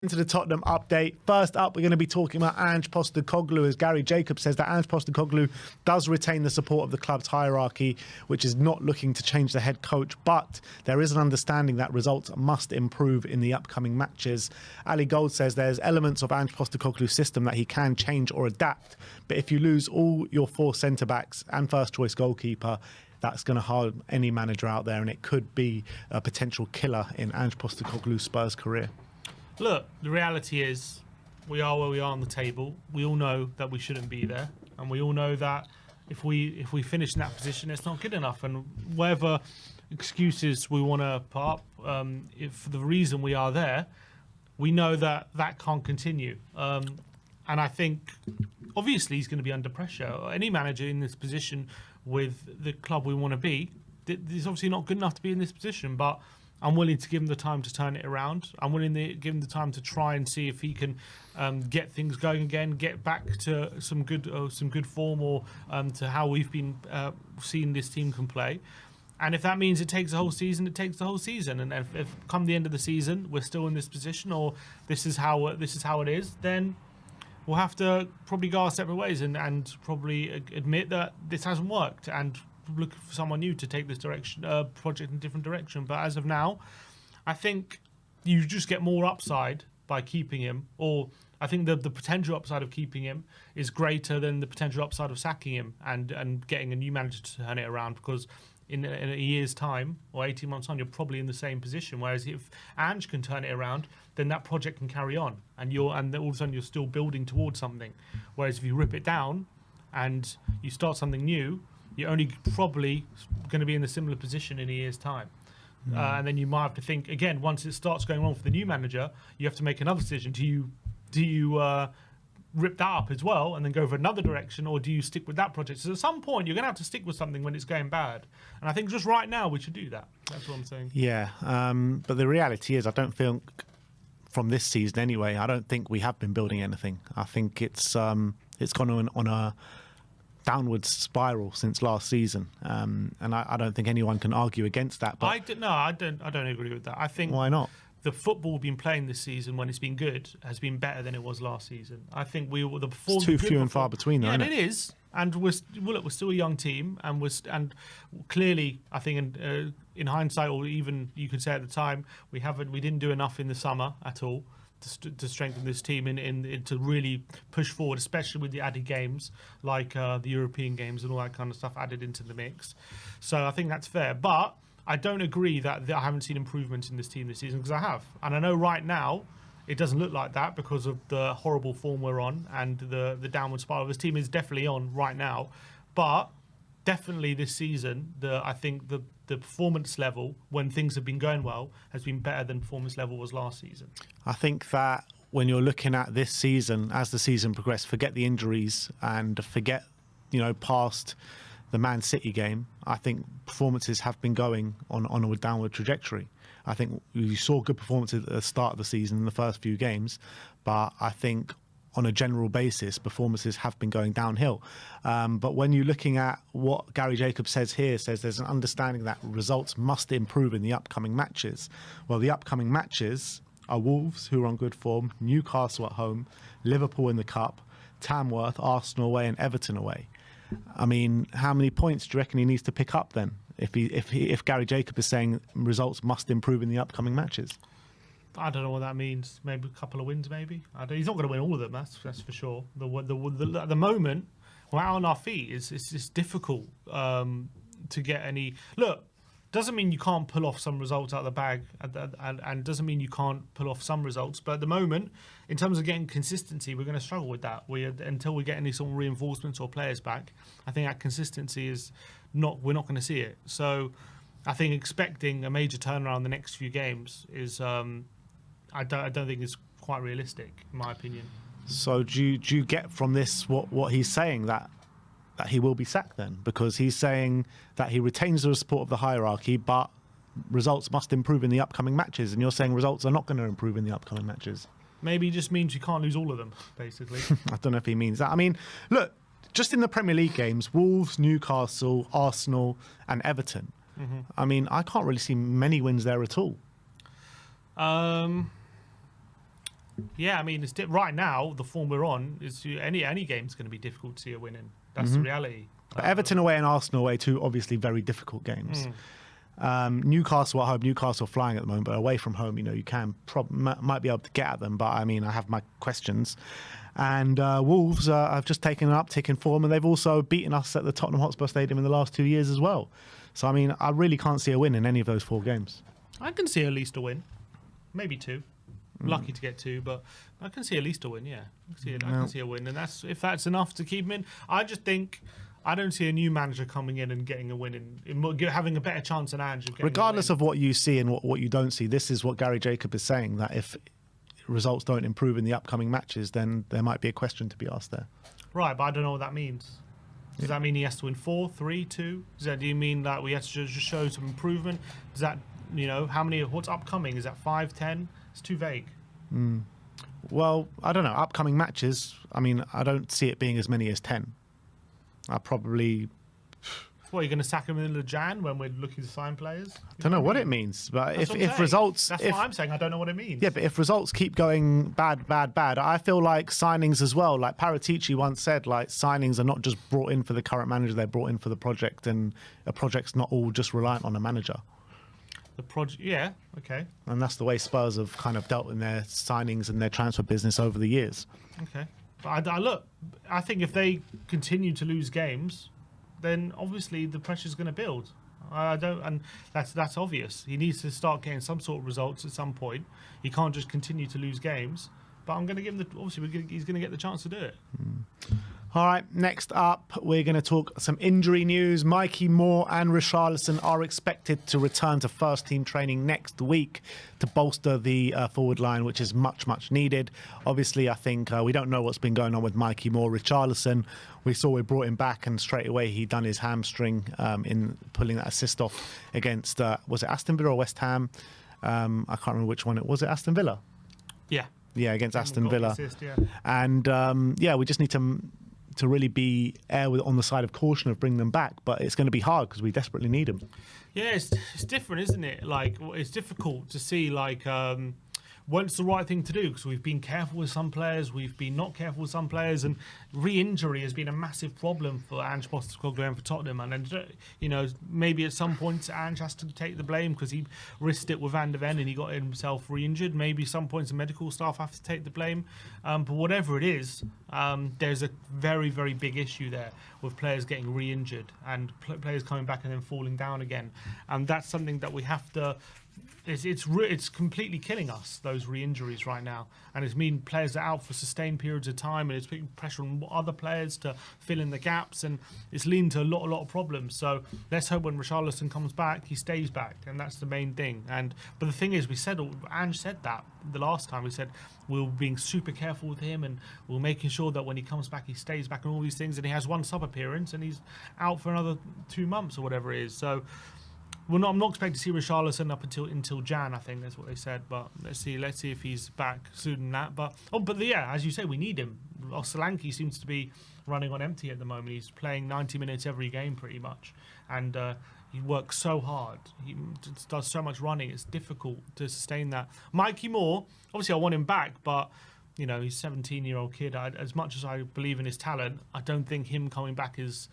Into the Tottenham update. First up, we're going to be talking about Ange Postecoglou, as Gary Jacobs says that Ange Postecoglou does retain the support of the club's hierarchy, which is not looking to change the head coach, but there is an understanding that results must improve in the upcoming matches. Ali Gold says there's elements of Ange Postecoglou's system that he can change or adapt, but if you lose all your four centre-backs and first-choice goalkeeper, that's going to harm any manager out there, and it could be a potential killer in Ange Postecoglou's Spurs career. Look, the reality is we are where we are on the table. We all know that we shouldn't be there. And we all know that if we finish in that position, it's not good enough. And whatever excuses we want to put up, if the reason we are there, we know that that can't continue. And I think, obviously, he's going to be under pressure. Any manager in this position with the club we want to be, is obviously not good enough to be in this position. But I'm willing to give him the time to turn it around. I'm willing to give him the time to try and see if he can get things going again, get back to some good form, or to how we've been seeing this team can play. And if that means it takes the whole season, it takes the whole season. And if come the end of the season we're still in this position, or this is how it is, then we'll have to probably go our separate ways and probably admit that this hasn't worked and look for someone new to take this project in a different direction. But as of now, I think you just get more upside by keeping him, or I think the potential upside of keeping him is greater than the potential upside of sacking him and getting a new manager to turn it around, because in a year's time or 18 months on, you're probably in the same position. Whereas if Ange can turn it around, then that project can carry on, and all of a sudden you're still building towards something. Whereas if you rip it down and you start something new, you're only probably going to be in a similar position in a year's time. And then you might have to think, again, once it starts going wrong for the new manager, you have to make another decision. Do you rip that up as well and then go for another direction, or do you stick with that project? So at some point, you're going to have to stick with something when it's going bad. And I think just right now, we should do that. That's what I'm saying. Yeah, but the reality is, I don't feel, from this season anyway, I don't think we have been building anything. I think it's gone on a downward spiral since last season, and I don't think anyone can argue against that. But I don't agree with that. I think why not? The football we've been playing this season, when it's been good, has been better than it was last season. I think it's too few and far between, though. Yeah, isn't it is. And we're still a young team, and clearly, I think in hindsight, or even you could say at the time, we didn't do enough in the summer at all to strengthen this team in to really push forward, especially with the added games like the European games and all that kind of stuff added into the mix. So I think that's fair. But I don't agree that I haven't seen improvements in this team this season, because I have. And I know right now it doesn't look like that because of the horrible form we're on and the downward spiral this team is definitely on right now. But definitely this season, I think the performance level, when things have been going well, has been better than performance level was last season. I think that when you're looking at this season, as the season progressed, forget the injuries and forget, past the Man City game, I think performances have been going on a downward trajectory. I think you saw good performances at the start of the season in the first few games, but I think on a general basis, performances have been going downhill. But when you're looking at what Gary Jacobs says here, says there's an understanding that results must improve in the upcoming matches. Well, the upcoming matches are Wolves, who are on good form, Newcastle at home, Liverpool in the Cup, Tamworth, Arsenal away, and Everton away. I mean, how many points do you reckon he needs to pick up then, if Gary Jacobs is saying results must improve in the upcoming matches? I don't know what that means. Maybe a couple of wins, maybe. He's not going to win all of them, that's for sure. At the moment, we're out on our feet. It's difficult to get any... Look, doesn't mean you can't pull off some results out of the bag, and doesn't mean you can't pull off some results. But at the moment, in terms of getting consistency, we're going to struggle with that. Until we get any sort of reinforcements or players back, I think that consistency is not... We're not going to see it. So I think expecting a major turnaround in the next few games is... I don't think it's quite realistic, in my opinion. So do you get from this what he's saying, that he will be sacked then? Because he's saying that he retains the support of the hierarchy, but results must improve in the upcoming matches, and you're saying results are not going to improve in the upcoming matches. Maybe he just means you can't lose all of them, basically. I don't know if he means that. I mean, look, just in the Premier League games, Wolves, Newcastle, Arsenal and Everton. Mm-hmm. I mean, I can't really see many wins there at all. Yeah, I mean, right now the form we're on is any game's going to be difficult to see a win in. That's the reality. But Everton away and Arsenal away, two obviously very difficult games. Newcastle at home, Newcastle flying at the moment, but away from home, you can might be able to get at them. But I mean, I have my questions. And Wolves have just taken an uptick in form, and they've also beaten us at the Tottenham Hotspur Stadium in the last 2 years as well. So I mean, I really can't see a win in any of those 4 games. I can see at least a win, maybe 2. Lucky to get 2, but I can see at least a win. Yeah, I can see a win, and if that's enough to keep him in. I just think I don't see a new manager coming in and getting a win having a better chance than Ange. Regardless of what you see and what you don't see, this is what Gary Jacob is saying, that if results don't improve in the upcoming matches, then there might be a question to be asked there. Right, but I don't know what that means. Does that mean he has to win 4, 3, 2? Do you mean that we have to just show some improvement? Does that, what's upcoming? Is that 5, 10? It's too vague. Well, I don't know. Upcoming matches, I mean, I don't see it being as many as 10. I probably... What, you're going to sack him in the middle of Jan when we're looking to sign players? I don't know what it means, but if results... That's what I'm saying. I don't know what it means. Yeah, but if results keep going bad, I feel like signings as well, like Paratici once said, like signings are not just brought in for the current manager, they're brought in for the project, and a project's not all just reliant on a manager. The project, yeah, okay. And that's the way Spurs have kind of dealt in their signings and their transfer business over the years. Okay. But I think if they continue to lose games, then obviously the pressure's going to build. And that's obvious. He needs to start getting some sort of results at some point. He can't just continue to lose games. But I'm going to give him he's going to get the chance to do it. All right, next up, we're going to talk some injury news. Mikey Moore and Richarlison are expected to return to first-team training next week to bolster the forward line, which is much, much needed. Obviously, I think we don't know what's been going on with Mikey Moore. Richarlison, we saw we brought him back, and straight away he done his hamstring in pulling that assist off against, was it Aston Villa or West Ham? I can't remember which one it was. It Aston Villa? Yeah. Yeah, against Aston Villa. Assist, yeah. And, we just need to really be on the side of caution of bringing them back, but it's going to be hard because we desperately need them. Yeah, it's different, isn't it? Like, it's difficult to see, what's the right thing to do, because we've been careful with some players, we've been not careful with some players, and re-injury has been a massive problem for Ange Postecoglou and for Tottenham. And then, maybe at some points Ange has to take the blame because he risked it with Van der Ven and he got himself re-injured. Maybe some points the medical staff have to take the blame. But whatever it is, there's a very, very big issue there with players getting re-injured and players coming back and then falling down again. And that's something that we have to... It's completely killing us, those re-injuries right now, and it's mean players are out for sustained periods of time, and it's putting pressure on other players to fill in the gaps, and it's leading to a lot of problems. So let's hope when Richarlison comes back, he stays back, and that's the main thing. But the thing is, Ange said that the last time. We said we're being super careful with him, and we're making sure that when he comes back, he stays back, and all these things. And he has one sub appearance, and he's out for another 2 months or whatever it is. So. I'm not expecting to see Richarlison up until Jan. I think that's what they said. But let's see if he's back sooner than that. But as you say, we need him. Solanke seems to be running on empty at the moment. He's playing 90 minutes every game pretty much, and he works so hard. He does so much running. It's difficult to sustain that. Mikey Moore, obviously, I want him back, but he's a 17-year-old kid. As much as I believe in his talent, I don't think him coming back is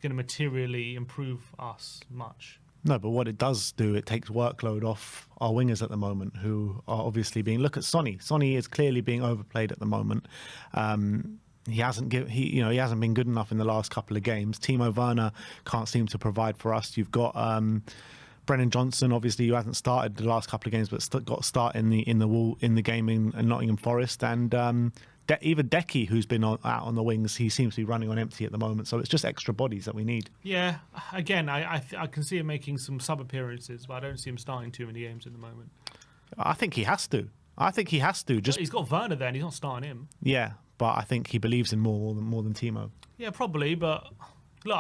going to materially improve us much. No, but what it does do, it takes workload off our wingers at the moment, who are obviously being... Look at Sonny. Sonny is clearly being overplayed at the moment. He hasn't been good enough in the last couple of games. Timo Werner can't seem to provide for us. You've got Brennan Johnson, obviously, who hasn't started the last couple of games, but got a start in the game in Nottingham Forest, and even Decky, who's been out on the wings, he seems to be running on empty at the moment. So it's just extra bodies that we need. Yeah, again, I can see him making some sub appearances, but I don't see him starting too many games at the moment. I think he has to. Just he's got Werner there, and he's not starting him. Yeah, but I think he believes in more than Timo. Yeah, probably. But look,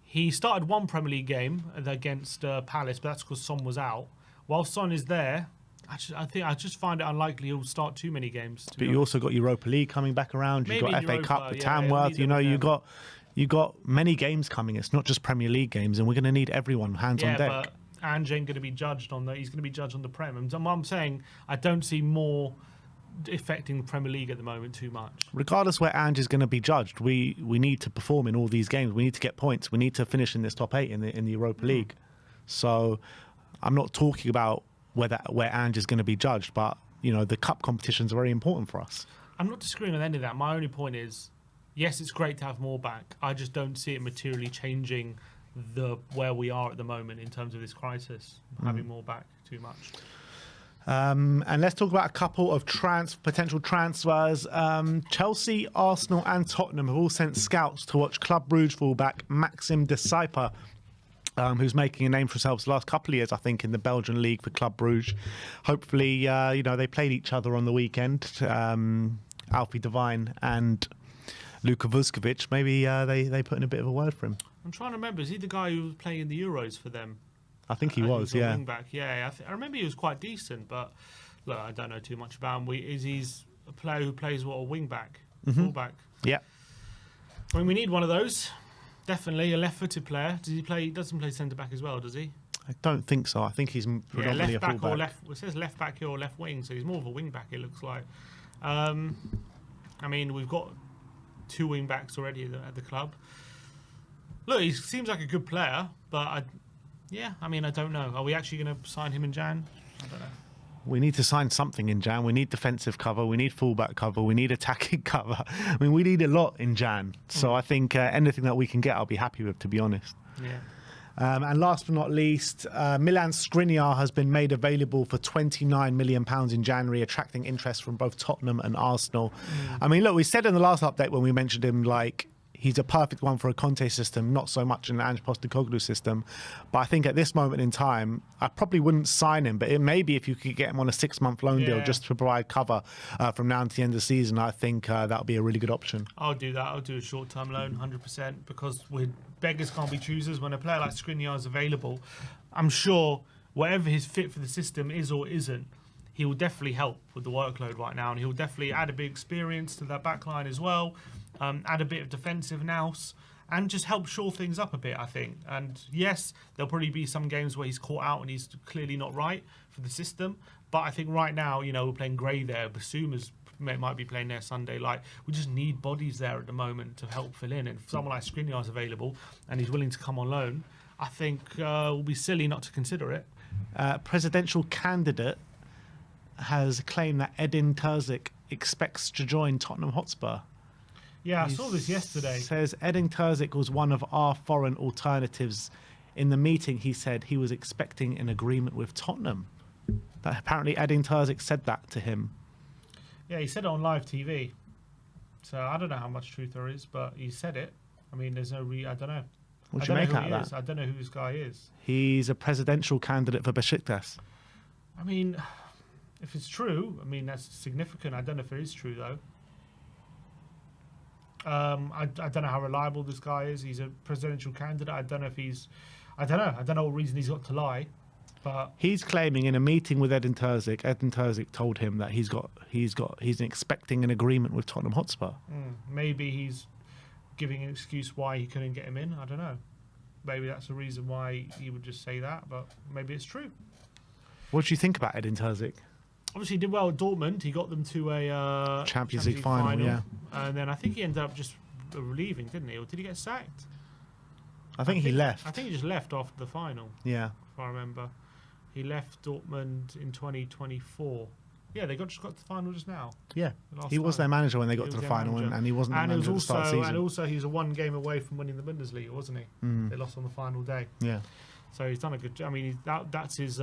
he started one Premier League game against Palace, but that's because Son was out. While Son is there, I just find it unlikely he'll start too many games. But you also got Europa League coming back around. You've got FA Cup with Tamworth. You got many games coming. It's not just Premier League games, and we're going to need everyone hands on deck. But Ange ain't going to be judged on that. He's going to be judged on the Prem. And I'm saying I don't see more affecting the Premier League at the moment too much. Regardless where Ange is going to be judged, we need to perform in all these games. We need to get points. We need to finish in this top 8 in the Europa League. So I'm not talking about where Ange is going to be judged, but the cup competitions are very important for us. I'm not disagreeing with any of that. My only point is, yes, it's great to have more back. I just don't see it materially changing where we are at the moment in terms of this crisis, having more back too much. And let's talk about a couple of potential transfers. Chelsea, Arsenal and Tottenham have all sent scouts to watch Club Brugge fullback Maxim Desiper, who's making a name for himself the last couple of years, I think, in the Belgian league for Club Brugge. Hopefully, they played each other on the weekend, Alfie Devine and Luka Vuskovic. Maybe they put in a bit of a word for him. I'm trying to remember, is he the guy who was playing in the Euros for them? I think he was, yeah. Wing-back. Yeah, I remember he was quite decent, but look, I don't know too much about him. He's a player who plays a wing-back, full-back? Yeah. I mean, we need one of those. Definitely a left-footed player. He doesn't play centre-back as well, does he? I don't think so. I think he's predominantly left back a full-back. Or left. It says left-back here or left wing, so he's more of a wing-back, it looks like. I mean, we've got 2 wing-backs already at the club. Look, he seems like a good player, but I don't know. Are we actually going to sign him in Jan? I don't know. We need to sign something in Jan. We need defensive cover. We need fullback cover. We need attacking cover. I mean, we need a lot in Jan. So I think anything that we can get, I'll be happy with, to be honest. Yeah. And last but not least, Milan Skriniar has been made available for £29 million in January, attracting interest from both Tottenham and Arsenal. I mean, look, we said in the last update when we mentioned him, he's a perfect one for a Conte system, not so much an Ange Postecoglou system. But I think at this moment in time, I probably wouldn't sign him. But maybe if you could get him on a 6-month loan deal just to provide cover from now until the end of the season, I think that would be a really good option. I'll do that. I'll do a short-term loan, 100%, because beggars can't be choosers. When a player like Skriniar is available, I'm sure whatever his fit for the system is or isn't, he will definitely help with the workload right now, and he'll definitely add a bit of experience to that back line as well. Add a bit of defensive nous and just help shore things up a bit, I think. And yes, there'll probably be some games where he's caught out and he's clearly not right for the system. But I think right now, we're playing Gray there. Basuma's might be playing there Sunday. We just need bodies there at the moment to help fill in. And if someone like Skriniar's available and he's willing to come on loan, I think it will be silly not to consider it. Presidential candidate has claimed that Edin Terzic expects to join Tottenham Hotspur. Yeah, I saw this yesterday. Says Edin Terzic was one of our foreign alternatives. In the meeting, he said he was expecting an agreement with Tottenham. Apparently, Edin Terzic said that to him. Yeah, he said it on live TV. So I don't know how much truth there is, but he said it. I mean, there's no I don't know. What do you make out of that? I don't know who this guy is. He's a presidential candidate for Besiktas. I mean, if it's true, that's significant. I don't know if it is true, though. I don't know how reliable this guy is. He's a presidential candidate. I don't know if he's... I don't know what reason he's got to lie. But he's claiming in a meeting with Edin Terzic told him that he's expecting an agreement with Tottenham Hotspur. Maybe he's giving an excuse why he couldn't get him in. I don't know. Maybe that's the reason why he would just say that, but maybe it's true. What do you think about Edin Terzic? Obviously, he did well at Dortmund. He got them to a Champions League final, yeah. And then I think he ended up just leaving, didn't he? Or did he get sacked? I think he left. I think he just left after the final. Yeah. If I remember. He left Dortmund in 2024. Yeah, they just got to the final just now. Yeah. He was their manager when they got to the final, and he wasn't the manager at the start of the season. And also, he was one game away from winning the Bundesliga, wasn't he? They lost on the final day. Yeah. So he's done a good job. I mean, that's his...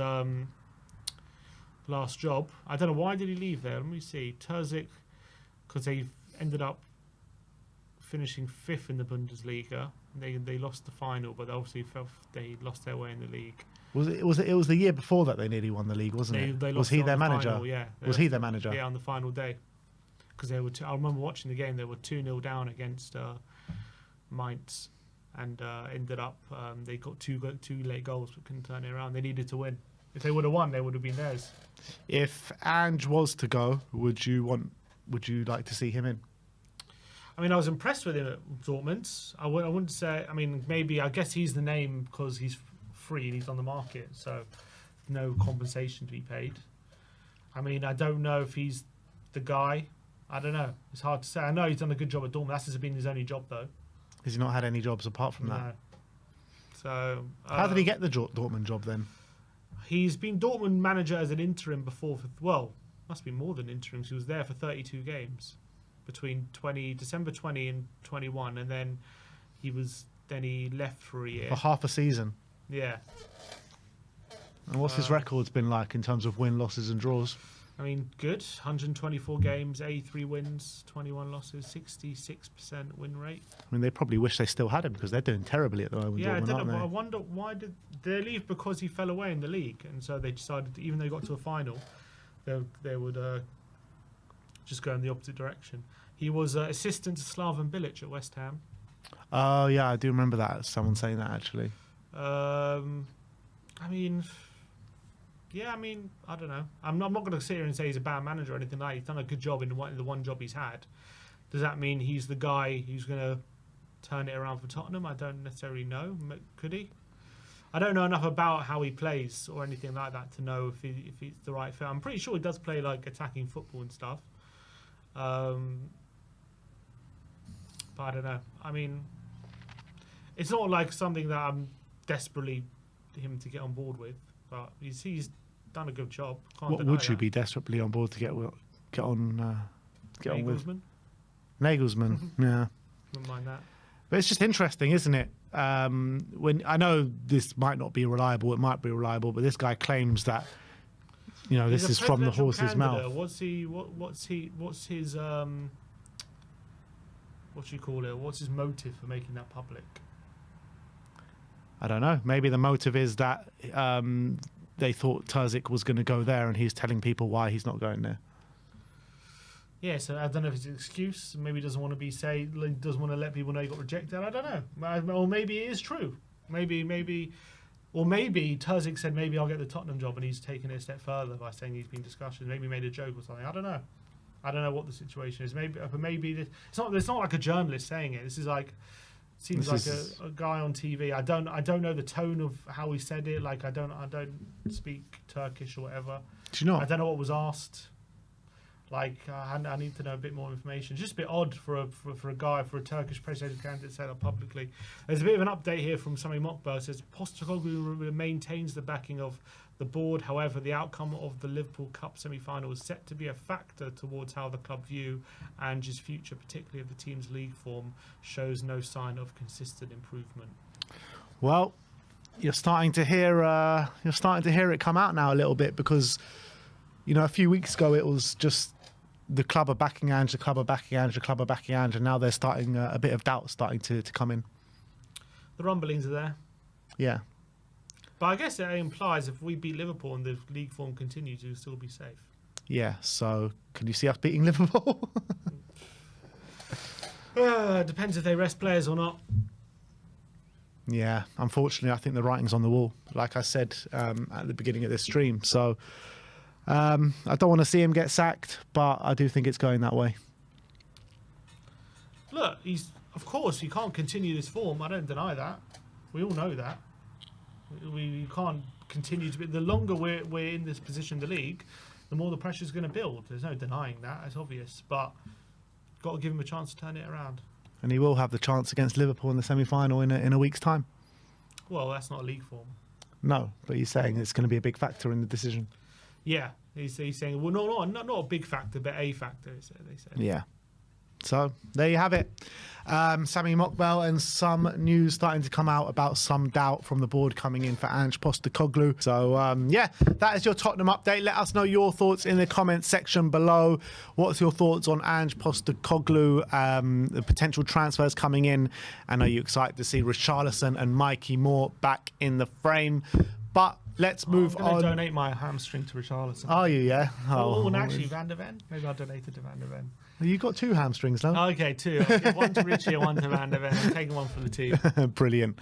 last job. I don't know why did he leave there. Let me see. Terzic, because they ended up finishing 5th in the Bundesliga. They lost the final, but obviously they lost their way in the league. It was the year before that they nearly won the league, wasn't it? Was he their manager? Final, yeah. Was he their manager? Yeah, on the final day. Because they were. I remember watching the game. They were 2-0 down against Mainz, and ended up they got two late goals, but couldn't turn it around. They needed to win. If they would have won, they would have been theirs. If Ange was to go, would you like to see him in? I mean, I was impressed with him at Dortmund. I wouldn't say... I mean, maybe... I guess he's the name because he's free and he's on the market, so no compensation to be paid. I mean, I don't know if he's the guy. I don't know. It's hard to say. I know he's done a good job at Dortmund. That's been his only job, though. Has he not had any jobs apart from that? No. So How did he get the Dortmund job then? He's been Dortmund manager as an interim before. Well, must be more than interim. He was there for 32 games between December 20 and 21, and then he left for a year. For half a season. Yeah. And what's his record's been like in terms of win, losses, and draws? I mean, good. 124 games, 83 wins, 21 losses, 66% win rate. I mean, they probably wish they still had him because they're doing terribly at the moment. Yeah, Dortmund, I don't aren't know. they? I wonder why did they leave, because he fell away in the league, and so they decided, even though they got to a final, they would just go in the opposite direction. He was assistant to Slaven Bilic at West Ham. Oh yeah, I do remember that. Someone saying that actually. I mean, yeah, I mean, I don't know. I'm not going to sit here and say he's a bad manager or anything like that. He's done a good job in the one job he's had. Does that mean he's the guy who's going to turn it around for Tottenham? I don't necessarily know. Could he? I don't know enough about how he plays or anything like that to know if he's the right fit. I'm pretty sure he does play like attacking football and stuff. But I don't know. I mean, it's not like something that I'm desperately him to get on board with. But he's done a good job. What would you be desperately on board to get on with? Nagelsmann. Yeah. Wouldn't mind that. But it's just interesting, isn't it? When I know this might not be reliable, it might be reliable, but this guy claims that this is from the horse's mouth. What's his what do you call it? What's his motive for making that public? I don't know. Maybe the motive is that they thought Terzic was going to go there, and he's telling people why he's not going there. Yeah, so I don't know if it's an excuse. Maybe he doesn't want to doesn't want to let people know he got rejected. I don't know. Or maybe it is true. Maybe Terzic said maybe I'll get the Tottenham job, and he's taken it a step further by saying he's been discussions. Maybe he made a joke or something. I don't know. I don't know what the situation is. Maybe it's not like a journalist saying it. This is like. Seems like a guy on TV. I don't know the tone of how he said it. Like I don't speak Turkish or whatever. Do you know? I don't know what was asked. Like I need to know a bit more information. It's just a bit odd for a Turkish presidential candidate to say that publicly. There's a bit of an update here from Sami Mokbel. It says Postecoglou maintains the backing of the board. However, the outcome of the Liverpool Cup semi-final is set to be a factor towards how the club view Ange's future, particularly if the team's league form shows no sign of consistent improvement. Well, you're starting to hear it come out now a little bit, because a few weeks ago it was just the club are backing Ange, the club are backing Ange, the club are backing Ange, and now they're starting a bit of doubt starting to come in. The rumblings are there. Yeah. But I guess it implies if we beat Liverpool and the league form continues, we'll still be safe. Yeah, so can you see us beating Liverpool? Depends if they rest players or not. Yeah, unfortunately, I think the writing's on the wall, like I said at the beginning of this stream. So I don't want to see him get sacked, but I do think it's going that way. Look, of course, he can't continue this form. I don't deny that. We all know that. We can't continue to be. The longer we're in this position in the league, the more the pressure's going to build. There's no denying that. It's obvious. But you've got to give him a chance to turn it around. And he will have the chance against Liverpool in the semi-final in a week's time. Well, that's not a league form. No, but he's saying it's going to be a big factor in the decision. Yeah, he's saying, well, not a big factor, but a factor, they said. Yeah. So there you have it. Sami Mokbel, and some news starting to come out about some doubt from the board coming in for Ange Postecoglou. So yeah, that is your Tottenham update. Let us know your thoughts in the comments section below. What's your thoughts on Ange Postecoglou, the potential transfers coming in, and are you excited to see Richarlison and Mikey Moore back in the frame? But let's move on. I'm going to donate my hamstring to Richarlison. Are you, yeah? And actually, Van der Ven. Maybe I'll donate it to Van der Ven. Well, you've got 2 hamstrings now. Okay, 2. I'll give one to Richy and one to Van der Ven. I'm taking one for the team. Brilliant.